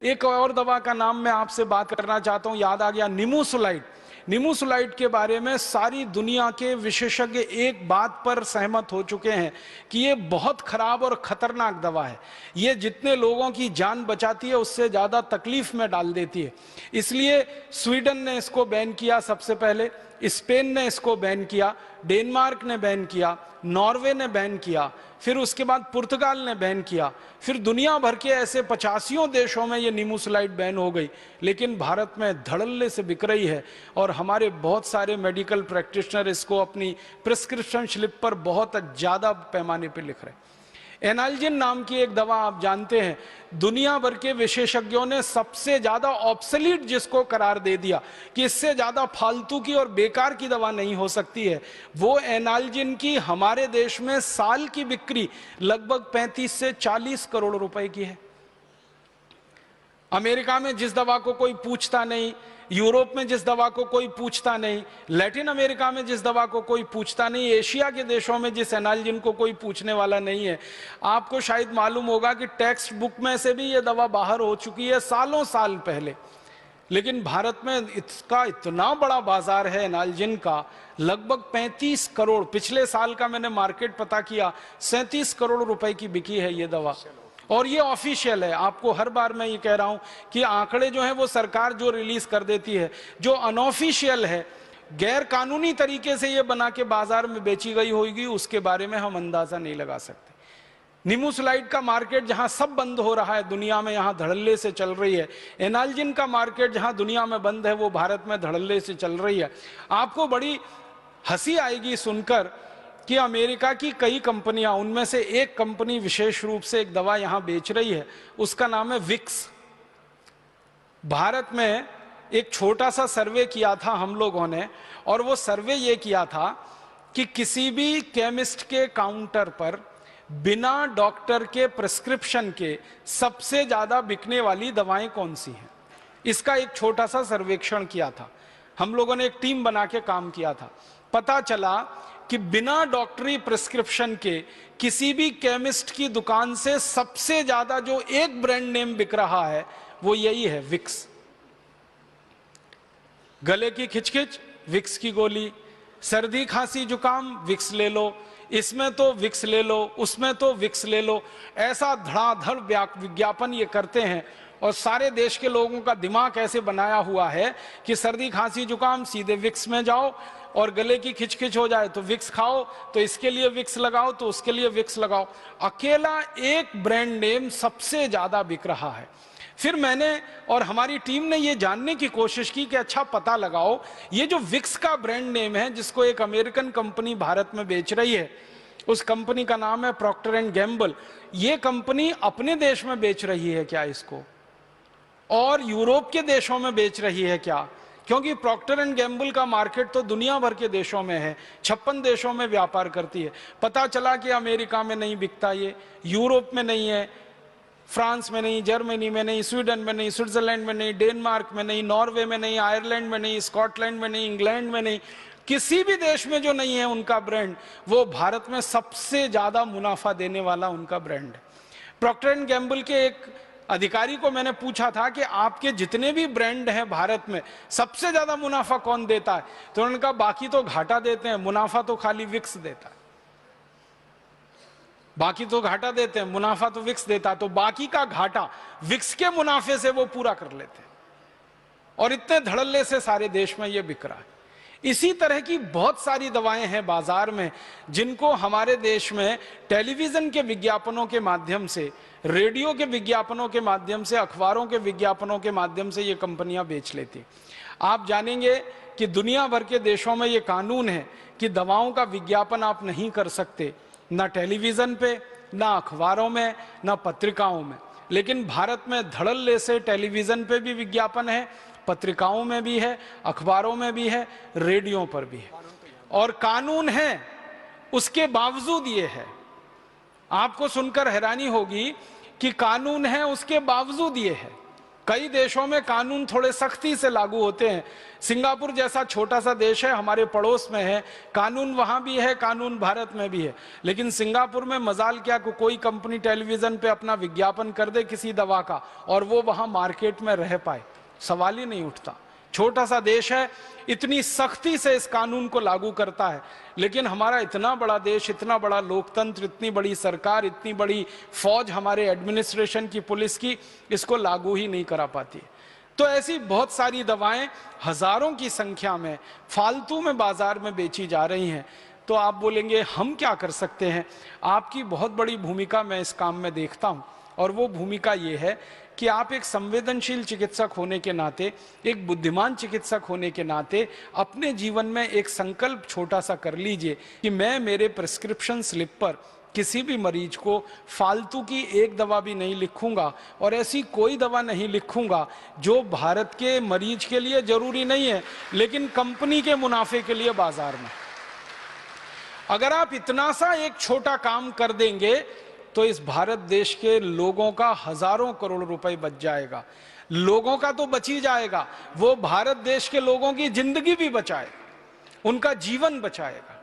एक और दवा का नाम मैं आपसे बात करना चाहता हूं, याद आ गया, निमोसुलाइड। निमोसुलाइड के बारे में सारी दुनिया के विशेषज्ञ एक बात पर सहमत हो चुके हैं कि ये बहुत खराब और खतरनाक दवा है। ये जितने लोगों की जान बचाती है उससे ज्यादा तकलीफ में डाल देती है। इसलिए स्वीडन ने इसको बैन किया सबसे पहले, स्पेन ने इसको बैन किया, डेनमार्क ने बैन किया, नॉर्वे ने बैन किया, फिर उसके बाद पुर्तगाल ने बैन किया, फिर दुनिया भर के ऐसे 85 देशों में ये निमोसुलाइड बैन हो गई। लेकिन भारत में धड़ल्ले से बिक रही है और हमारे बहुत सारे मेडिकल प्रैक्टिशनर इसको अपनी प्रिस्क्रिप्शन स्लिप पर बहुत ज्यादा पैमाने पर लिख रहे हैं। एनाल्जिन नाम की एक दवा आप जानते हैं, दुनिया भर के विशेषज्ञों ने सबसे ज्यादा ऑब्सोलीट जिसको करार दे दिया कि इससे ज्यादा फालतू की और बेकार की दवा नहीं हो सकती है, वो एनाल्जिन की हमारे देश में साल की बिक्री लगभग 35 से 40 करोड़ रुपए की है। अमेरिका में जिस दवा को कोई पूछता नहीं, यूरोप में जिस दवा को कोई पूछता नहीं, लैटिन अमेरिका में जिस दवा को कोई पूछता नहीं, एशिया के देशों में जिस एनाल्जिन को कोई पूछने वाला नहीं है, आपको शायद मालूम होगा कि टेक्स्ट बुक में से भी ये दवा बाहर हो चुकी है सालों साल पहले। लेकिन भारत में इसका इतना बड़ा बाजार है एनाल्जिन का, लगभग 35 करोड़, पिछले साल का मैंने मार्केट पता किया, 37 करोड़ रुपए की बिकी है ये दवा। और ये ऑफिशियल है, आपको हर बार मैं ये कह रहा हूं कि आंकड़े जो है वो सरकार जो रिलीज कर देती है, जो अनऑफिशियल है, गैर कानूनी तरीके से ये बना के बाजार में बेची गई होगी, उसके बारे में हम अंदाजा नहीं लगा सकते। निमोसुलाइड का मार्केट जहां सब बंद हो रहा है दुनिया में, यहां धड़ल्ले से चल रही है। एनाल्जिन का मार्केट जहां दुनिया में बंद है वो भारत में धड़ल्ले से चल रही है। आपको बड़ी हंसी आएगी सुनकर कि अमेरिका की कई कंपनियां, उनमें से एक कंपनी विशेष रूप से एक दवा यहां बेच रही है, उसका नाम है विक्स। भारत में एक छोटा सा सर्वे किया था हम लोगों ने, और वो सर्वे ये किया था कि किसी भी केमिस्ट के काउंटर पर बिना डॉक्टर के प्रिस्क्रिप्शन के सबसे ज्यादा बिकने वाली दवाएं कौन सी हैं, इसका एक छोटा सा सर्वेक्षण किया था। हम लोगों ने एक टीम बना के काम किया था। पता चला कि बिना डॉक्टरी प्रिस्क्रिप्शन के किसी भी केमिस्ट की दुकान से सबसे ज्यादा जो एक ब्रांड नेम बिक रहा है वो यही है, विक्स। गले की खिचखिच, विक्स की गोली, सर्दी खांसी जुकाम, विक्स ले लो, इसमें तो विक्स ले लो, उसमें तो विक्स ले लो, ऐसा धड़ाधड़ विज्ञापन ये करते हैं। और सारे देश के लोगों का दिमाग ऐसे बनाया हुआ है कि सर्दी खांसी जुकाम सीधे विक्स में जाओ, और गले की खिचखिच हो जाए तो विक्स खाओ, तो इसके लिए विक्स लगाओ, तो उसके लिए विक्स लगाओ। अकेला एक ब्रांड नेम सबसे ज्यादा बिक रहा है। फिर मैंने और हमारी टीम ने ये जानने की कोशिश की कि अच्छा पता लगाओ, ये जो विक्स का ब्रांड नेम है जिसको एक अमेरिकन कंपनी भारत में बेच रही है, उस कंपनी का नाम है प्रॉक्टर एंड गैम्बल। ये कंपनी अपने देश में बेच रही है क्या इसको, और यूरोप के देशों में बेच रही है क्या? क्योंकि प्रॉक्टर एंड गैम्बल का मार्केट तो दुनिया भर के देशों में है, 56 देशों में व्यापार करती है। पता चला कि अमेरिका में नहीं बिकता, ये यूरोप में नहीं है, फ्रांस में नहीं, जर्मनी में नहीं, स्वीडन में नहीं, स्विट्जरलैंड में नहीं, डेनमार्क में नहीं, नॉर्वे में नहीं, आयरलैंड में नहीं, स्कॉटलैंड में नहीं, इंग्लैंड में नहीं, किसी भी देश में जो नहीं है उनका ब्रांड, वो भारत में सबसे ज्यादा मुनाफा देने वाला उनका ब्रांड है। प्रॉक्टर एंड गैम्बल के एक अधिकारी को मैंने पूछा था कि आपके जितने भी ब्रांड हैं भारत में सबसे ज्यादा मुनाफा कौन देता है, तो उन्होंने कहा बाकी तो घाटा देते हैं, मुनाफा तो खाली विक्स देता है। बाकी तो घाटा देते हैं, मुनाफा तो विक्स देता है, तो बाकी का घाटा विक्स के मुनाफे से वो पूरा कर लेते हैं। और इतने धड़ल्ले से सारे देश में ये बिक रहा है। इसी तरह की बहुत सारी दवाएं हैं बाजार में जिनको हमारे देश में टेलीविजन के विज्ञापनों के माध्यम से, रेडियो के विज्ञापनों के माध्यम से, अखबारों के विज्ञापनों के माध्यम से ये कंपनियां बेच लेती। आप जानेंगे कि दुनिया भर के देशों में ये कानून है कि दवाओं का विज्ञापन आप नहीं कर सकते, ना टेलीविजन पे, ना अखबारों में, ना पत्रिकाओं में। लेकिन भारत में धड़ल्ले से टेलीविजन पे भी विज्ञापन है, पत्रिकाओं में भी है, अखबारों में भी है, रेडियो पर भी है, और कानून है, उसके बावजूद ये है। आपको सुनकर हैरानी होगी कि कानून है उसके बावजूद ये है। कई देशों में कानून थोड़े सख्ती से लागू होते हैं। सिंगापुर जैसा छोटा सा देश है, हमारे पड़ोस में है, कानून वहां भी है, कानून भारत में भी है, लेकिन सिंगापुर में मजाल क्या कि कोई कंपनी टेलीविजन पे अपना विज्ञापन कर दे किसी दवा का और वो वहां मार्केट में रह पाए, सवाल ही नहीं उठता। छोटा सा देश है, इतनी सख्ती से इस कानून को लागू करता है, लेकिन हमारा इतना बड़ा देश, इतना बड़ा लोकतंत्र, इतनी बड़ी सरकार, इतनी बड़ी फौज हमारे एडमिनिस्ट्रेशन की, पुलिस की, इसको लागू ही नहीं करा पाती। तो ऐसी बहुत सारी दवाएं हजारों की संख्या में फालतू में बाजार में बेची जा रही हैं। तो आप बोलेंगे हम क्या कर सकते हैं? आपकी बहुत बड़ी भूमिका मैं इस काम में देखता हूं, और वो भूमिका ये है कि आप एक संवेदनशील चिकित्सक होने के नाते, एक बुद्धिमान चिकित्सक होने के नाते अपने जीवन में एक संकल्प छोटा सा कर लीजिए कि मैं मेरे प्रिस्क्रिप्शन स्लिप पर किसी भी मरीज को फालतू की एक दवा भी नहीं लिखूंगा, और ऐसी कोई दवा नहीं लिखूंगा जो भारत के मरीज के लिए जरूरी नहीं है लेकिन कंपनी के मुनाफे के लिए बाजार में। अगर आप इतना सा एक छोटा काम कर देंगे तो इस भारत देश के लोगों का हजारों करोड़ रुपए बच जाएगा। लोगों का तो बच ही जाएगा, वो भारत देश के लोगों की जिंदगी भी बचाएगा, उनका जीवन बचाएगा।